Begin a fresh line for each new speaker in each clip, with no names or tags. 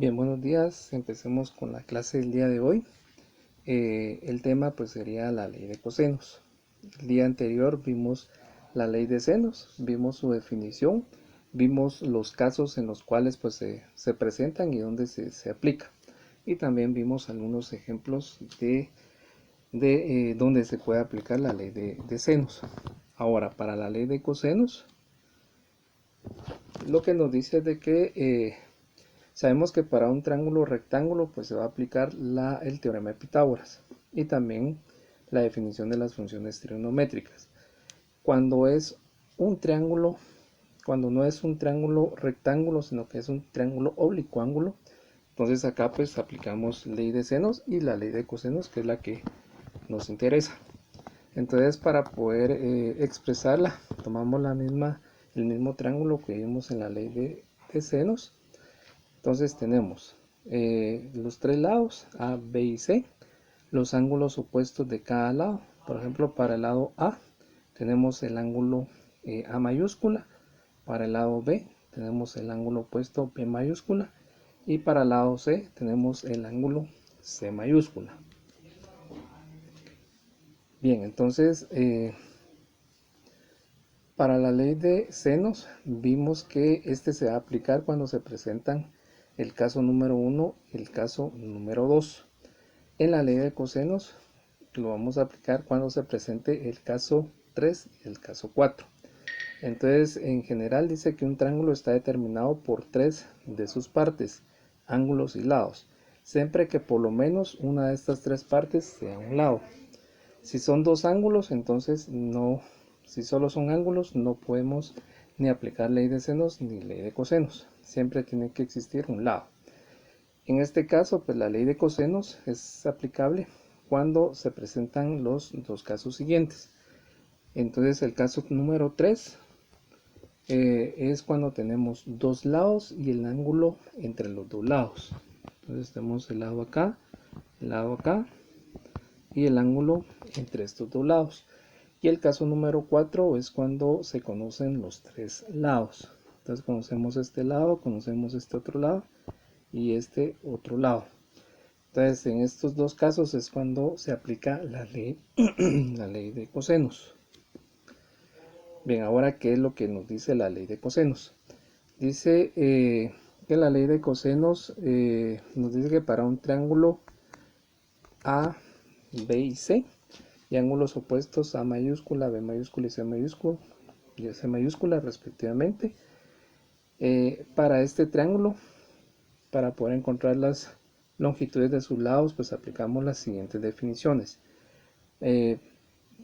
Bien, buenos días. Empecemos con la clase del día de hoy. El tema pues sería la ley de cosenos. El día anterior vimos la ley de senos, vimos su definición, vimos los casos en los cuales pues se presentan y dónde se aplica. Y también vimos algunos ejemplos de donde se puede aplicar la ley de senos. Ahora, para la ley de cosenos, lo que nos dice es de que sabemos que para un triángulo rectángulo pues se va a aplicar el teorema de Pitágoras y también la definición de las funciones trigonométricas. Cuando es un triángulo, cuando no es un triángulo rectángulo, sino que es un triángulo oblicuángulo, entonces acá pues aplicamos ley de senos y la ley de cosenos, que es la que nos interesa. Entonces para poder expresarla, tomamos el mismo triángulo que vimos en la ley de senos. Entonces tenemos los tres lados A, B y C, los ángulos opuestos de cada lado. Por ejemplo, para el lado A tenemos el ángulo A mayúscula, para el lado B tenemos el ángulo opuesto B mayúscula y para el lado C tenemos el ángulo C mayúscula. Bien, entonces para la ley de senos vimos que este se va a aplicar cuando se presentan el caso número 1 y el caso número 2. En la ley de cosenos lo vamos a aplicar cuando se presente el caso 3 y el caso 4. Entonces, en general dice que un triángulo está determinado por tres de sus partes, ángulos y lados, siempre que por lo menos una de estas tres partes sea un lado. Si son dos ángulos, entonces no, si solo son ángulos, no podemos ni aplicar ley de senos ni ley de cosenos. Siempre tiene que existir un lado. En este caso, pues la ley de cosenos es aplicable cuando se presentan los dos casos siguientes. Entonces, el caso número 3 es cuando tenemos dos lados y el ángulo entre los dos lados. Entonces, tenemos el lado acá y el ángulo entre estos dos lados. Y el caso número 4 es cuando se conocen los tres lados. Entonces, conocemos este lado, conocemos este otro lado y este otro lado. Entonces, en estos dos casos es cuando se aplica la ley, la ley de cosenos. Bien, ahora, ¿qué es lo que nos dice la ley de cosenos? Dice que la ley de cosenos nos dice que para un triángulo A, B y C, y ángulos opuestos A mayúscula, B mayúscula y C mayúscula respectivamente, para este triángulo, para poder encontrar las longitudes de sus lados, pues aplicamos las siguientes definiciones.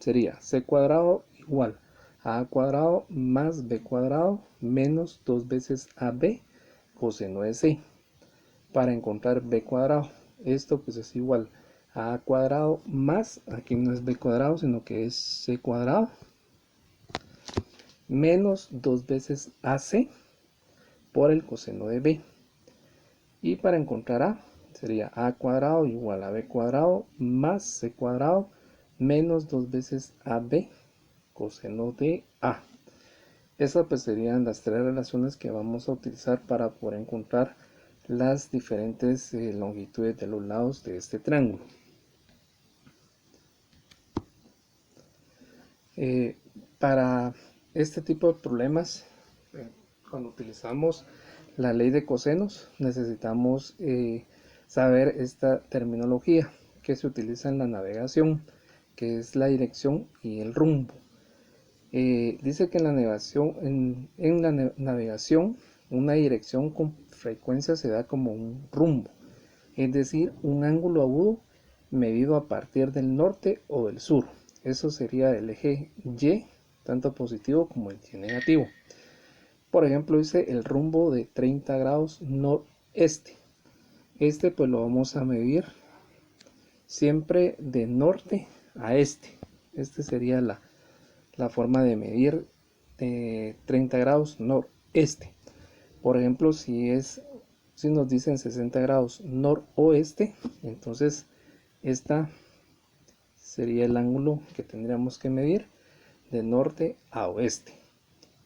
Sería C cuadrado igual a cuadrado más B cuadrado menos 2 veces AB coseno de C. Para encontrar B cuadrado, esto pues es igual a A cuadrado más, aquí no es B cuadrado sino que es C cuadrado, menos 2 veces AC por el coseno de B. Y para encontrar A sería A cuadrado igual a B cuadrado más C cuadrado menos 2 veces AB coseno de A. Esas pues serían las tres relaciones que vamos a utilizar para poder encontrar las diferentes longitudes de los lados de este triángulo. Para este tipo de problemas, cuando utilizamos la ley de cosenos, necesitamos saber esta terminología que se utiliza en la navegación, que es la dirección y el rumbo. Dice que en la navegación una dirección con frecuencia se da como un rumbo, es decir, un ángulo agudo medido a partir del norte o del sur. Eso sería el eje Y, tanto positivo como el Y negativo. Por ejemplo, dice el rumbo de 30 grados noreste. Este pues lo vamos a medir siempre de norte a este. Este sería la forma de medir 30 grados noreste. Por ejemplo, si nos dicen 60 grados noroeste, entonces esta sería el ángulo que tendríamos que medir de norte a oeste.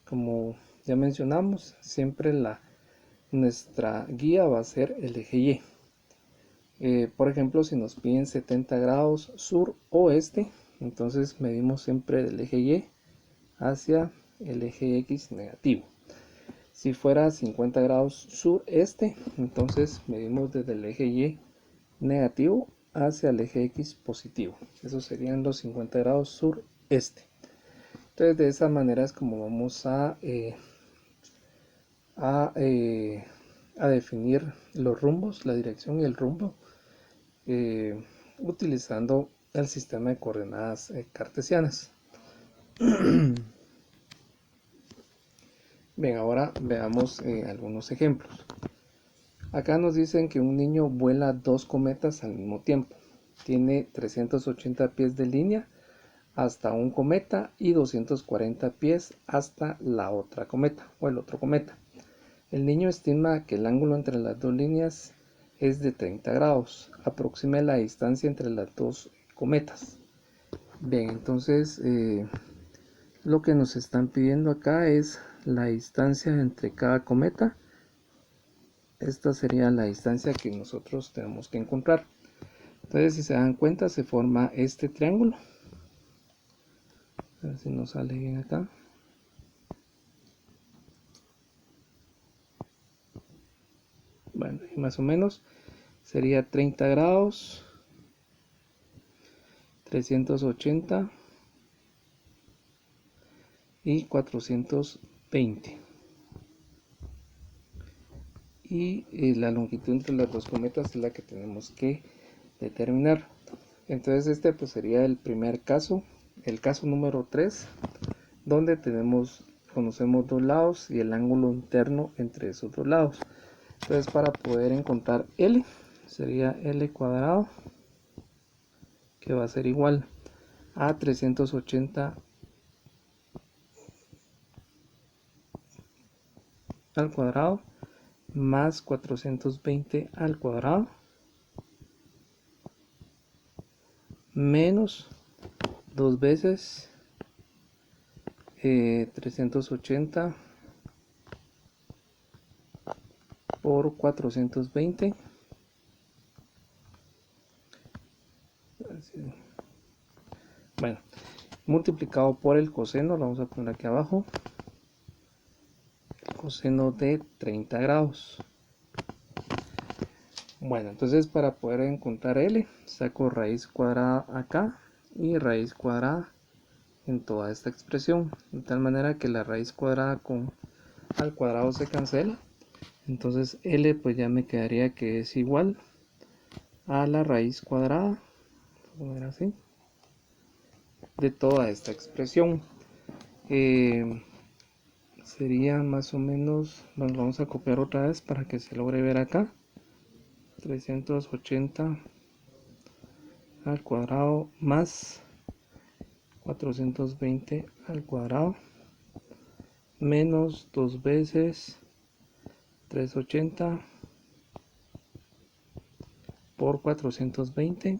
Como ya mencionamos, siempre nuestra guía va a ser el eje Y. Por ejemplo, si nos piden 70 grados sur-oeste, entonces medimos siempre del eje Y hacia el eje X negativo. Si fuera 50 grados sureste, entonces medimos desde el eje Y negativo hacia el eje X positivo. Esos serían los 50 grados sureste. Entonces de esa manera es como vamos a definir los rumbos, la dirección y el rumbo, utilizando el sistema de coordenadas cartesianas. Bien, ahora veamos algunos ejemplos. Acá nos dicen que un niño vuela dos cometas al mismo tiempo. Tiene 380 pies de línea hasta un cometa y 240 pies hasta la otra cometa o el otro cometa. El niño estima que el ángulo entre las dos líneas es de 30 grados. Aproxime la distancia entre las dos cometas. Bien, entonces lo que nos están pidiendo acá es la distancia entre cada cometa. Esta sería la distancia que nosotros tenemos que encontrar. Entonces, si se dan cuenta, se forma este triángulo. A ver si nos sale bien acá. Bueno, y más o menos sería 30 grados, 380 y 420. Y la longitud entre las dos cometas es la que tenemos que determinar. Entonces este pues sería el primer caso, el caso número 3, donde conocemos dos lados y el ángulo interno entre esos dos lados. Entonces para poder encontrar L, sería L cuadrado, que va a ser igual a 380 al cuadrado más 420 al cuadrado menos 2 veces 380 por 420. Bueno, multiplicado por el coseno, lo vamos a poner aquí abajo, el coseno de 30 grados. Bueno, entonces para poder encontrar L, saco raíz cuadrada acá y raíz cuadrada en toda esta expresión, de tal manera que la raíz cuadrada con al cuadrado se cancela. Entonces L pues ya me quedaría que es igual a la raíz cuadrada, vamos a ver así, de toda esta expresión. Sería más o menos, nos vamos a copiar otra vez para que se logre ver acá, 380 al cuadrado más 420 al cuadrado menos 2 veces 380 por 420.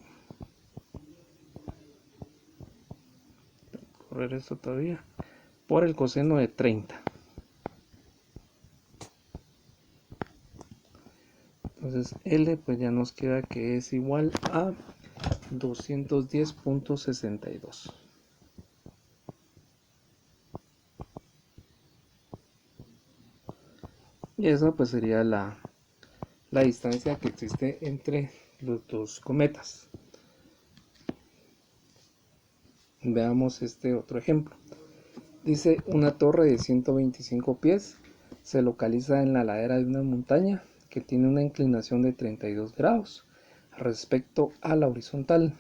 Correr esto todavía por el coseno de 30. Entonces L pues ya nos queda que es igual a 210.62. Y esa pues sería la distancia que existe entre los dos cometas. Veamos este otro ejemplo. Dice una torre de 125 pies se localiza en la ladera de una montaña que tiene una inclinación de 32 grados respecto a la horizontal.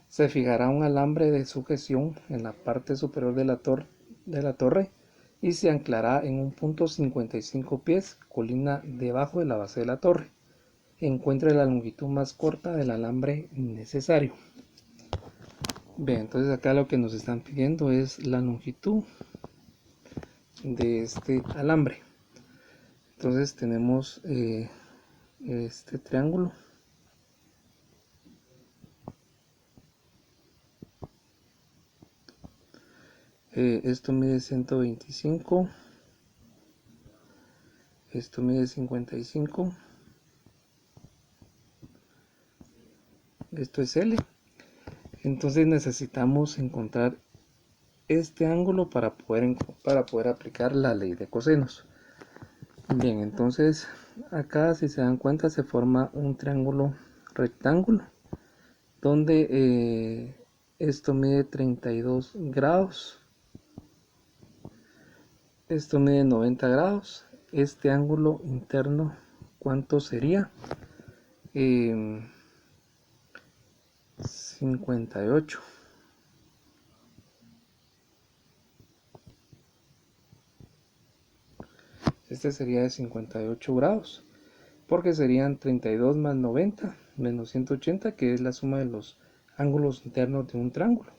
Se fijará un alambre de sujeción en la parte superior de la torre y se anclará en un punto 55 pies, colina debajo de la base de la torre. Encuentre la longitud más corta del alambre necesario. Bien, entonces acá lo que nos están pidiendo es la longitud de este alambre. Entonces tenemos este triángulo. Esto mide 125. esto mide 55, esto es L. Entonces necesitamos encontrar este ángulo para poder aplicar la ley de cosenos. Bien, entonces acá, si se dan cuenta, se forma un triángulo rectángulo donde esto mide 32 grados, esto mide 90 grados. Este ángulo interno, ¿cuánto sería? 58. Este sería de 58 grados, porque serían 32 más 90 menos 180, que es la suma de los ángulos internos de un triángulo.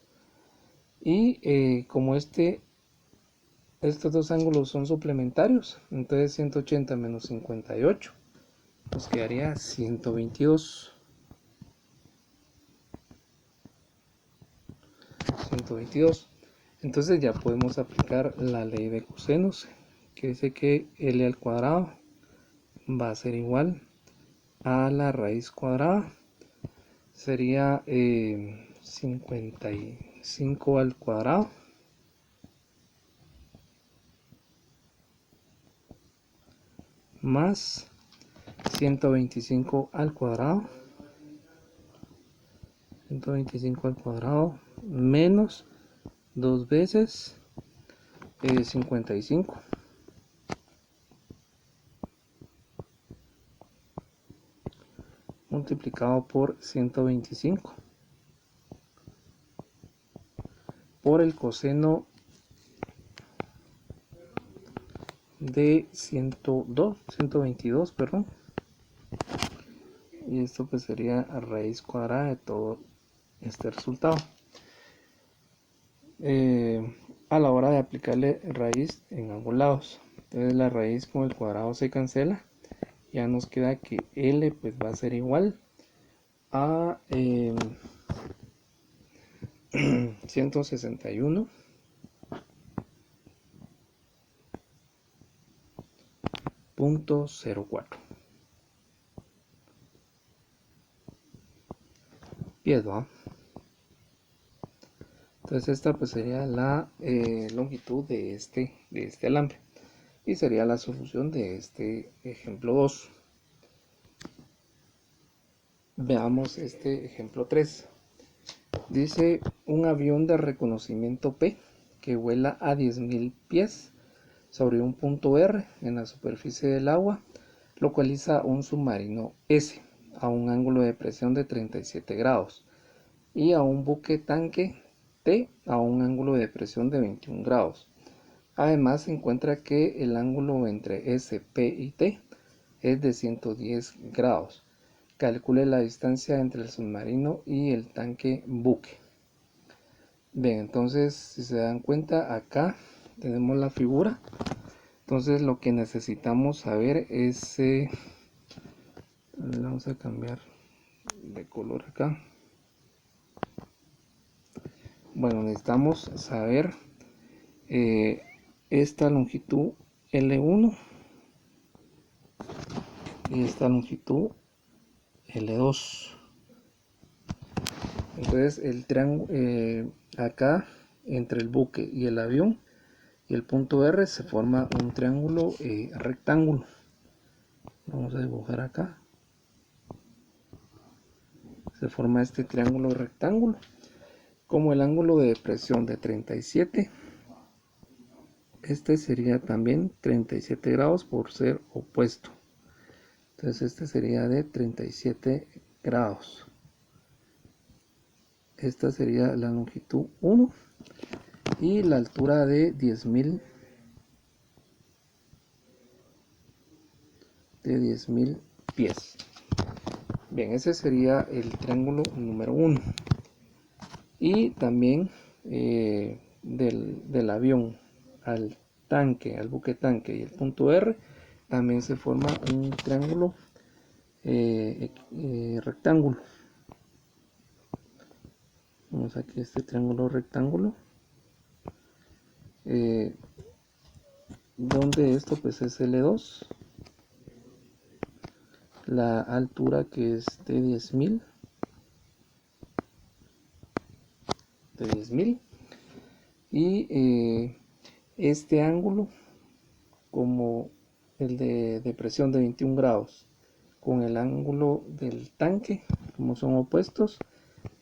Y como estos dos ángulos son suplementarios, entonces 180 menos 58 nos quedaría 122. 122. Entonces ya podemos aplicar la ley de cosenos, que dice que L al cuadrado va a ser igual a la raíz cuadrada. Sería 55 al cuadrado más 125 al cuadrado, 125 al cuadrado menos 2 veces 55 multiplicado por 125 por el coseno de 122, perdón, y esto pues sería a raíz cuadrada de todo este resultado. A la hora de aplicarle raíz en ambos lados, entonces la raíz con el cuadrado se cancela, ya nos queda que L pues va a ser igual a 161.04 pies, ¿va? Entonces esta pues sería la longitud de este alambre y sería la solución de este ejemplo 2. Veamos este ejemplo 3. Dice: un avión de reconocimiento P que vuela a 10.000 pies sobre un punto R en la superficie del agua localiza un submarino S a un ángulo de presión de 37 grados y a un buque tanque T a un ángulo de presión de 21 grados. Además se encuentra que el ángulo entre S, P y T es de 110 grados. Calcule la distancia entre el submarino y el tanque buque. Bien, entonces si se dan cuenta, acá tenemos la figura. Entonces lo que necesitamos saber es, vamos a cambiar de color acá. Bueno, necesitamos saber esta longitud L1 y esta longitud L2. Entonces el triángulo acá entre el buque y el avión y el punto R se forma un triángulo rectángulo. Vamos a dibujar acá. Se forma este triángulo rectángulo. Como el ángulo de presión de 37, este sería también 37 grados por ser opuesto. Entonces este sería de 37 grados. Esta sería la longitud 1 y la altura de 10.000 pies. Bien, ese sería el triángulo número 1. Y también del avión al tanque, al buque tanque y el punto R, también se forma un triángulo rectángulo. Vamos aquí a este triángulo rectángulo, donde esto pues es L2 la altura que es de 10.000. Y este ángulo, como el de depresión de 21 grados con el ángulo del tanque, como son opuestos,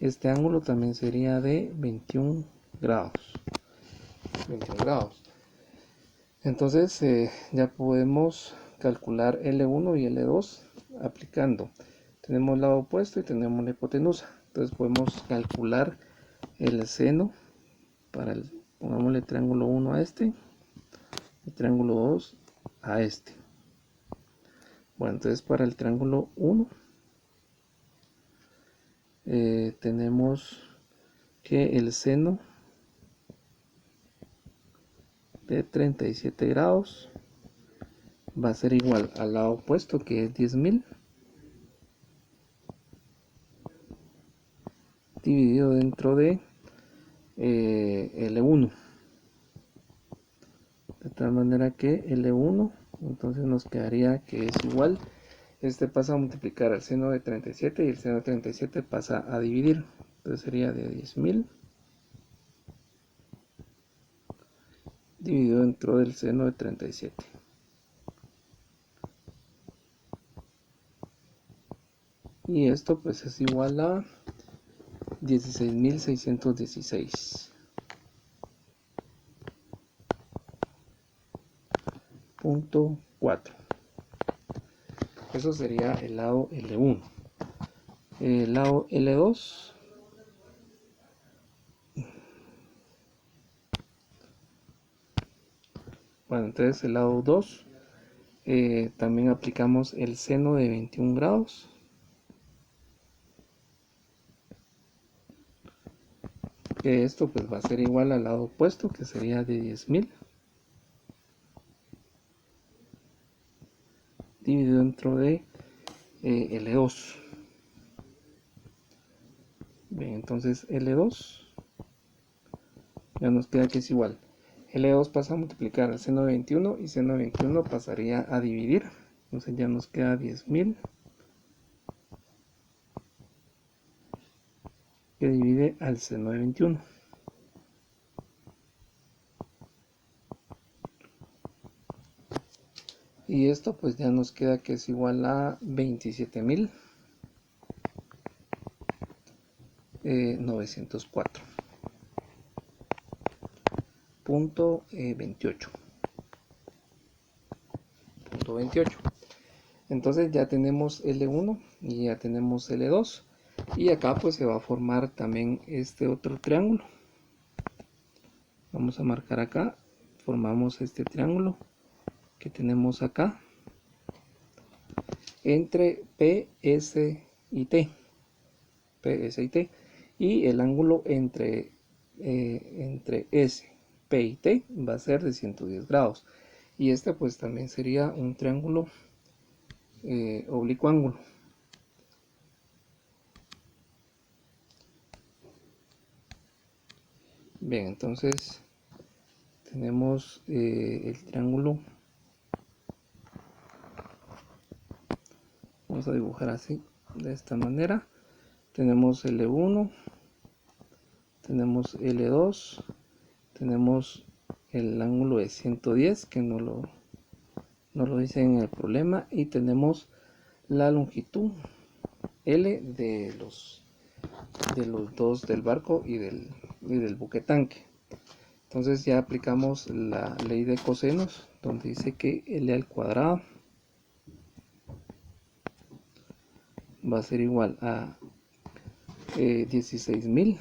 este ángulo también sería de 21 grados. Entonces ya podemos calcular L1 y L2 aplicando. Tenemos lado opuesto y tenemos la hipotenusa. Entonces podemos calcular el seno para el, pongámosle triángulo 1 a este y triángulo 2 a este. Bueno, entonces para el triángulo 1 tenemos que el seno de 37 grados va a ser igual al lado opuesto, que es 10.000, dividido dentro de L1, de tal manera que L1 entonces nos quedaría que es igual, este pasa a multiplicar al seno de 37 y el seno de 37 pasa a dividir, entonces sería de 10.000 dividido dentro del seno de 37. Y esto pues es igual a 16.616.4. Eso sería el lado L1. El lado L2, bueno, entonces el lado 2 también aplicamos el seno de 21 grados, que esto pues va a ser igual al lado opuesto, que sería de 10.000 dividido dentro de L2. Bien, entonces L2 ya nos queda que es igual. L2 pasa a multiplicar el seno de 21 y seno de 21 pasaría a dividir. Entonces ya nos queda 10.000 que divide al seno de 21. Y esto pues ya nos queda que es igual a 27.000.28. Entonces ya tenemos L1 y ya tenemos L2. Y acá pues se va a formar también este otro triángulo. Vamos a marcar acá. Formamos este triángulo que tenemos acá entre PS y T. Y el ángulo entre S, P y T va a ser de 110 grados. Y este pues también sería un triángulo oblicuo ángulo. Bien, entonces tenemos el triángulo. Vamos a dibujar así, de esta manera. Tenemos L1, tenemos L2, tenemos el ángulo de 110 que no lo dice en el problema, y tenemos la longitud L de los dos, del barco y del buque tanque. Entonces ya aplicamos la ley de cosenos, donde dice que L al cuadrado va a ser igual a 16.000,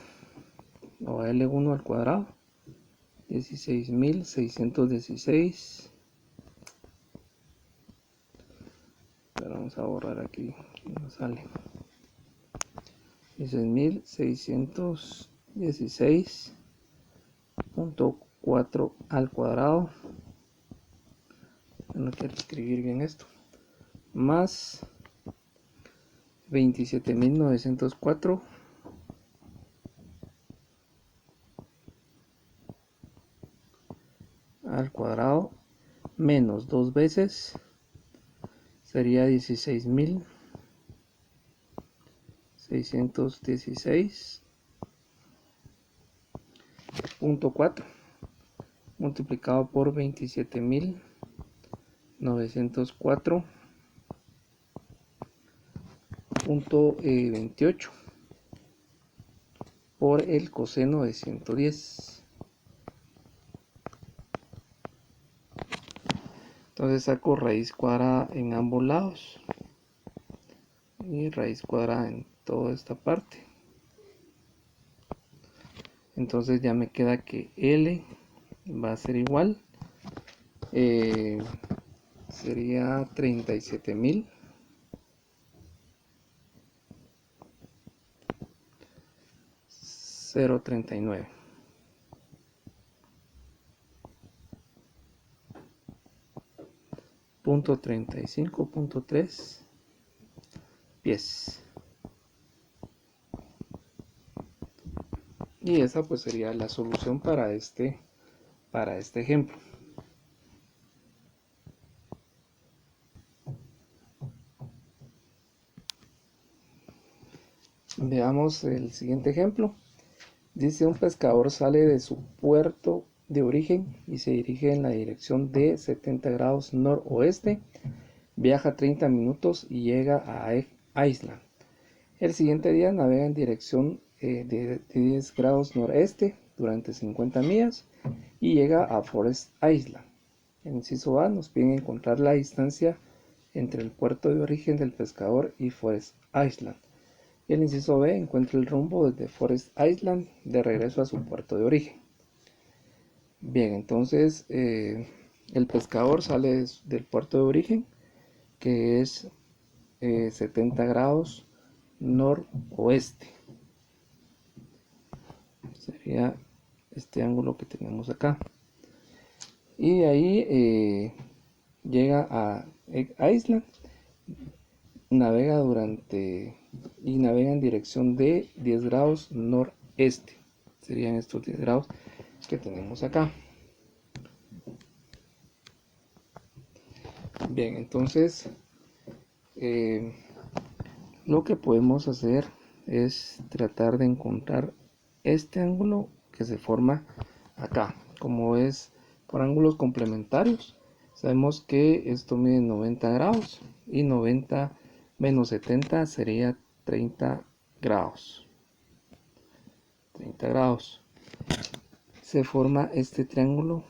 o a L1 al cuadrado, 16.616. Pero vamos a borrar aquí, no sale. 16.616.4 al cuadrado. No quiero escribir bien esto. Más 27.904 al cuadrado menos 2 veces sería 16.000 616.4 multiplicado por 27.904.28 por el coseno de 110. Entonces saco raíz cuadrada en ambos lados y raíz cuadrada en toda esta parte. Entonces ya me queda que L va a ser igual, sería 37.039. .35.3 pies. Y esa pues sería la solución para este ejemplo. Veamos el siguiente ejemplo. Dice: un pescador sale de su puerto de origen y se dirige en la dirección de 70 grados noroeste. Viaja 30 minutos y llega a Island. El siguiente día navega en dirección de 10 grados noreste durante 50 millas y llega a Forest Island. En el inciso A nos piden encontrar la distancia entre el puerto de origen del pescador y Forest Island. Y el inciso B encuentra el rumbo desde Forest Island de regreso a su puerto de origen. Bien, entonces el pescador sale del puerto de origen, que es 70 grados noroeste. Sería este ángulo que tenemos acá. Y de ahí llega a Island, navega en dirección de 10 grados noreste. Serían estos 10 grados que tenemos acá. Bien, entonces lo que podemos hacer es tratar de encontrar este ángulo que se forma acá. Como es por ángulos complementarios, sabemos que esto mide 90 grados y 90 menos 70 sería 30 grados. 30 grados. Se forma este triángulo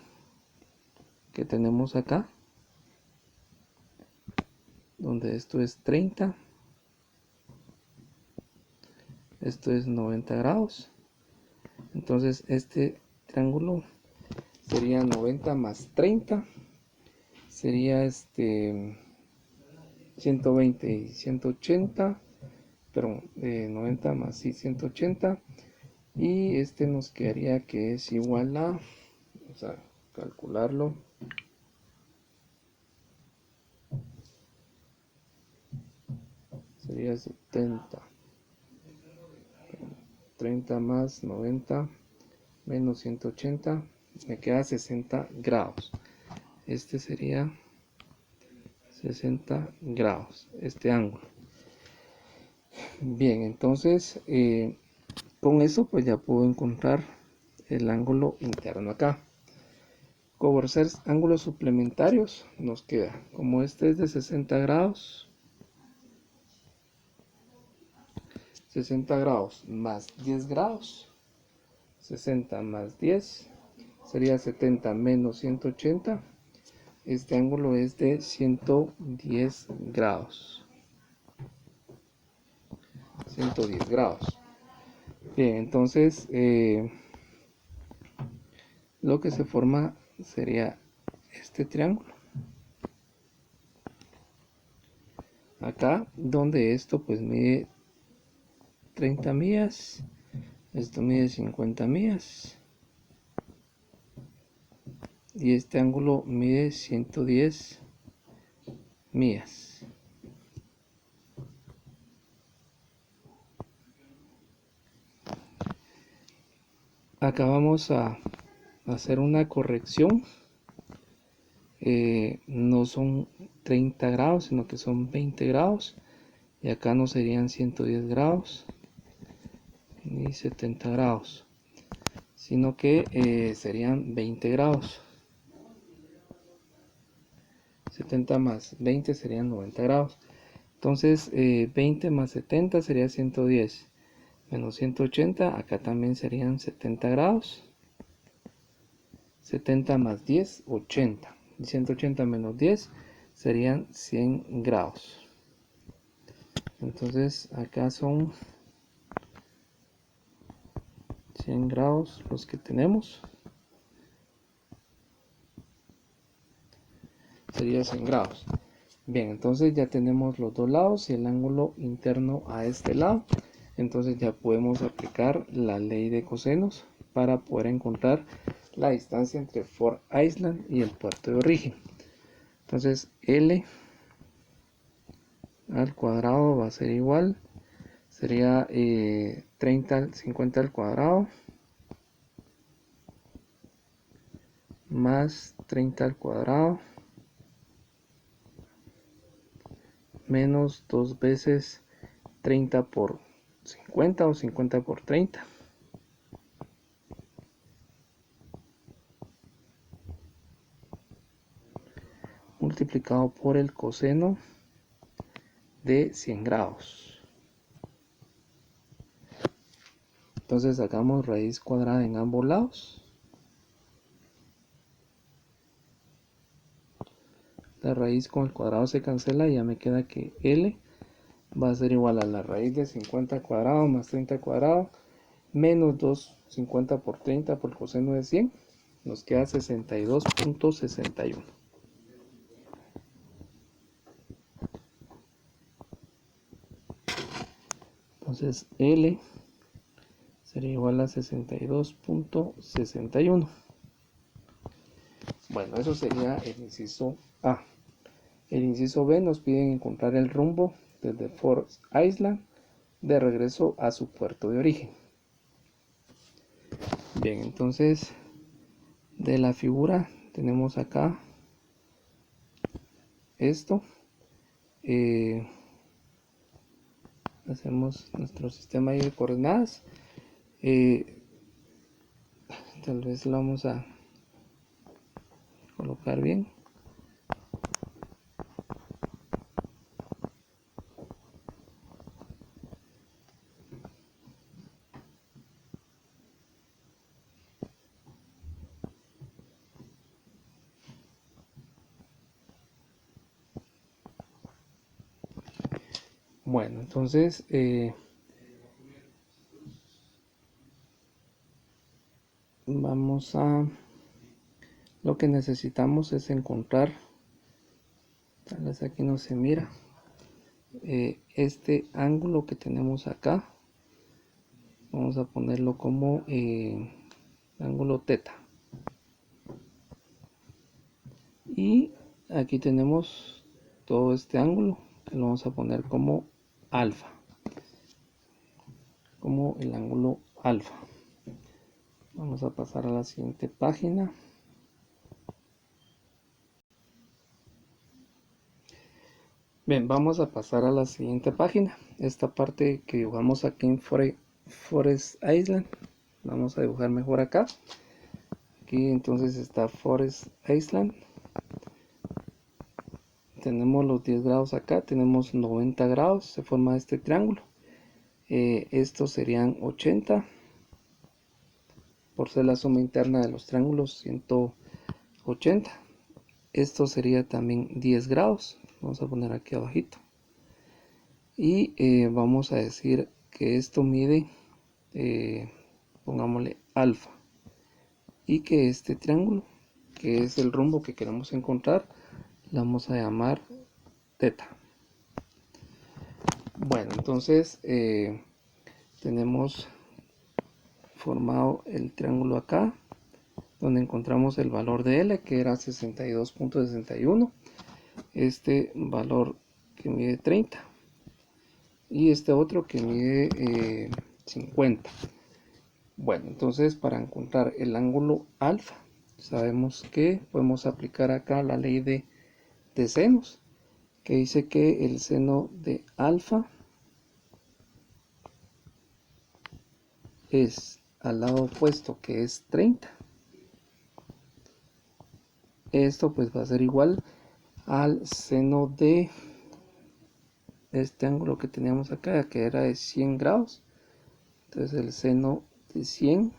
que tenemos acá, donde esto es 30, esto es 90 grados. Entonces este triángulo sería 90 más 30, sería 120 y 180, pero 90 más 180, y este nos quedaría que es igual a, vamos a calcularlo, sería 70. 30 más 90 menos 180, me queda 60 grados. Este sería 60 grados, este ángulo. Bien, entonces con eso pues ya puedo encontrar el ángulo interno acá. Por ser ángulos suplementarios nos queda, como este es de 60 grados, 60 grados más 10 grados, 60 más 10 sería 70 menos 180. Este ángulo es de 110 grados. 110 grados. Bien, entonces lo que se forma sería este triángulo. Acá, donde esto pues mide 30 millas, esto mide 50 millas. Y este ángulo mide 110 millas. Acá vamos a hacer una corrección. No son 30 grados, sino que son 20 grados. y acá no serían 110 grados ni 70 grados, sino que serían 20 grados. 70 más 20 serían 90 grados. Entonces 20 más 70 sería 110, menos 180, acá también serían 70 grados. 70 más 10, 80. Y 180 menos 10 serían 100 grados. Entonces acá son 100 grados los que tenemos. Sería 100 grados. Bien, entonces ya tenemos los dos lados y el ángulo interno a este lado. Entonces ya podemos aplicar la ley de cosenos para poder encontrar la distancia entre Ford Island y el puerto de origen. Entonces L al cuadrado va a ser igual, sería 50 al cuadrado más 30 al cuadrado menos 2 veces 30 por 50 o 50 por 30. Multiplicado por el coseno de 100 grados. Entonces sacamos raíz cuadrada en ambos lados. La raíz con el cuadrado se cancela y ya me queda que L va a ser igual a la raíz de 50 al cuadrado más 30 al cuadrado menos 2, 50 por 30 por el coseno de 100. Nos queda 62.61. Entonces L sería igual a 62.61. Bueno, eso sería el inciso A. El inciso B nos piden encontrar el rumbo desde Ford Island de regreso a su puerto de origen. Bien, entonces de la figura tenemos acá esto. Hacemos nuestro sistema de coordenadas. Tal vez lo vamos a colocar bien. Bueno, entonces vamos a, lo que necesitamos es encontrar, tal vez aquí no se mira, este ángulo que tenemos acá. Vamos a ponerlo como ángulo teta. Y aquí tenemos todo este ángulo que lo vamos a poner como alfa, como el ángulo alfa. Vamos a pasar a la siguiente página. Bien, vamos a pasar a la siguiente página. Esta parte que dibujamos aquí en Forest Island, vamos a dibujar mejor acá. Aquí entonces está Forest Island. Tenemos los 10 grados acá, tenemos 90 grados, se forma este triángulo. Estos serían 80, por ser la suma interna de los triángulos, 180. Esto sería también 10 grados, vamos a poner aquí abajito. Y vamos a decir que esto mide, pongámosle alfa. Y que este triángulo, que es el rumbo que queremos encontrar, le vamos a llamar teta. Bueno, entonces tenemos formado el triángulo acá, donde encontramos el valor de L, que era 62.61, este valor que mide 30 y este otro que mide 50. Bueno, entonces para encontrar el ángulo alfa, sabemos que podemos aplicar acá la ley de senos. que dice que el seno de alfa es al lado opuesto, que es 30. Esto pues va a ser igual al seno de este ángulo que teníamos acá, que era de 100 grados. Entonces el seno de 100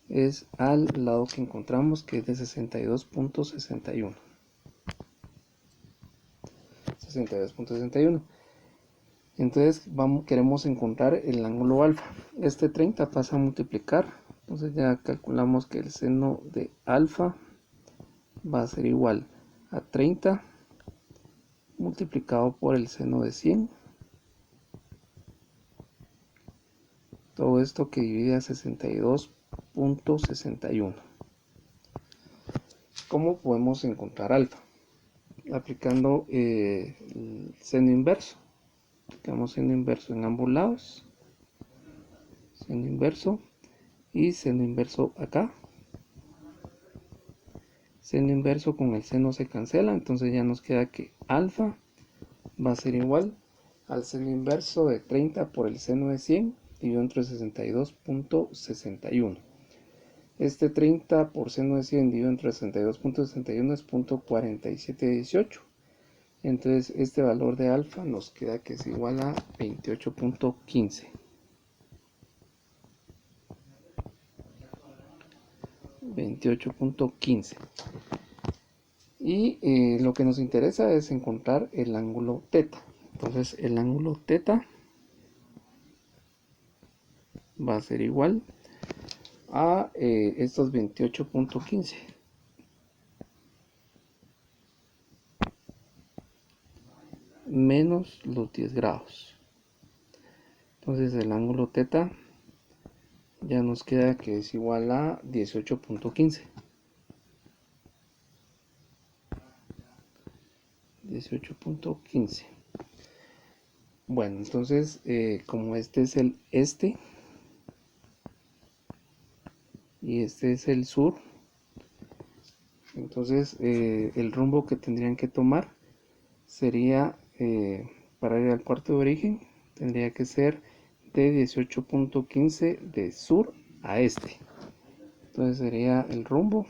es al lado que encontramos, que es de 62.61. 62.61. Entonces queremos encontrar el ángulo alfa. Este 30 pasa a multiplicar. Entonces ya calculamos que el seno de alfa va a ser igual a 30 multiplicado por el seno de 100. Todo esto que divide a 62.61. ¿Cómo podemos encontrar alfa? Aplicando el seno inverso. Aplicamos seno inverso en ambos lados. Seno inverso y seno inverso acá. Seno inverso con el seno se cancela, entonces ya nos queda que alfa va a ser igual al seno inverso de 30 por el seno de 100 dividido entre 62.61. Este 30 por seno de 100 dividido entre 62.61 es 0.4718. Entonces este valor de alfa nos queda que es igual a 28.15. 28.15. Y lo que nos interesa es encontrar el ángulo teta. Entonces el ángulo teta va a ser igual a estos 28.15 menos los 10 grados. Entonces el ángulo teta ya nos queda que es igual a 18.15. 18.15. Bueno, entonces como este es el este y este es el sur, entonces el rumbo que tendrían que tomar sería para ir al cuarto de origen, tendría que ser de 18.15 de sur a este. Entonces sería el rumbo,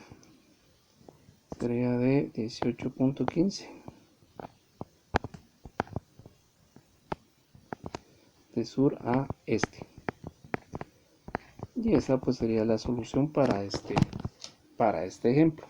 sería de 18.15 de sur a este. Y esa pues sería la solución para este ejemplo.